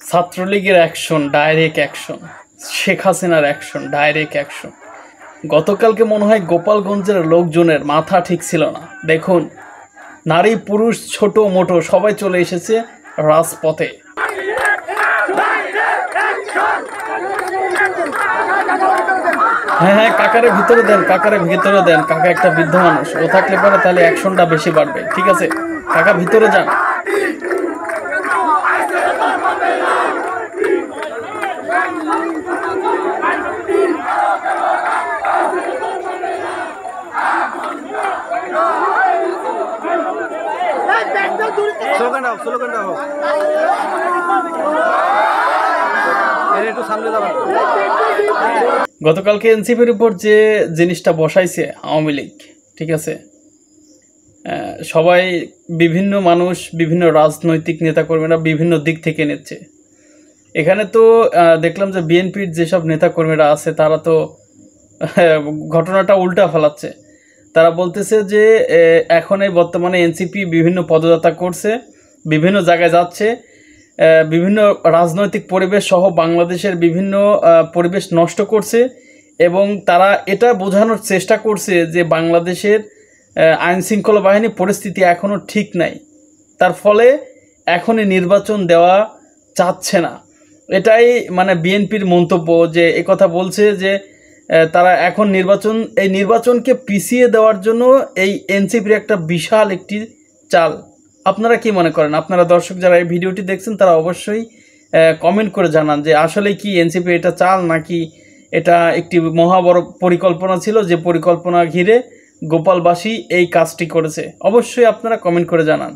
ছাত্রলীগের action, direct action, Sheikh হাসিনার action, direct action. গতকালকে মনে হয় গোপালগঞ্জের লোকজনের মাথা ঠিক ছিল না। দেখুন, নারী পুরুষ ছোট মোটো সবাই চলে এসেছে রাজপথে। হ্যাঁ হ্যাঁ, কাকারে ভিতরে দেন, কাকারে ভিতরে দেন। কাকা একটা বৃদ্ধ মানুষ, ও থাকলে পরে তাহলে অ্যাকশনটা বেশি বাড়বে। ঠিক আছে কাকা, ভিতরে যান। গতকালকে এনসিপির উপর যে জিনিসটা বসাইছে আওয়ামী লীগ, ঠিক আছে, সবাই বিভিন্ন মানুষ, বিভিন্ন রাজনৈতিক নেতাকর্মীরা বিভিন্ন দিক থেকে নিচ্ছে। এখানে তো দেখলাম যে বিএনপির যেসব নেতাকর্মীরা আছে তারা তো ঘটনাটা উল্টা ফেলাচ্ছে। তারা বলতেছে যে এখন এই বর্তমানে এনসিপি বিভিন্ন পদযাত্রা করছে, বিভিন্ন জায়গায় যাচ্ছে, বিভিন্ন রাজনৈতিক পরিবেশ সহ বাংলাদেশের বিভিন্ন পরিবেশ নষ্ট করছে, এবং তারা এটা বোঝানোর চেষ্টা করছে যে বাংলাদেশের আইনশৃঙ্খলা বাহিনী পরিস্থিতি এখনও ঠিক নাই, তার ফলে এখনই নির্বাচন দেওয়া চাচ্ছে না। এটাই মানে বিএনপির মন্তব্য, যে একথা বলছে যে তারা এখন এই নির্বাচনকে পিছিয়ে দেওয়ার জন্য এই এনসিপির একটা বিশাল একটি চাল। আপনারা কি মনে করেন? আপনারা দর্শক যারা এই ভিডিওটি দেখছেন তারা অবশ্যই কমেন্ট করে জানান যে আসলে কি এনসিপি এটা চাল, নাকি এটা একটি মহাবড় পরিকল্পনা ছিল, যে পরিকল্পনা ঘিরে গোপালবাসী এই কাজটি করেছে। অবশ্যই আপনারা কমেন্ট করে জানান।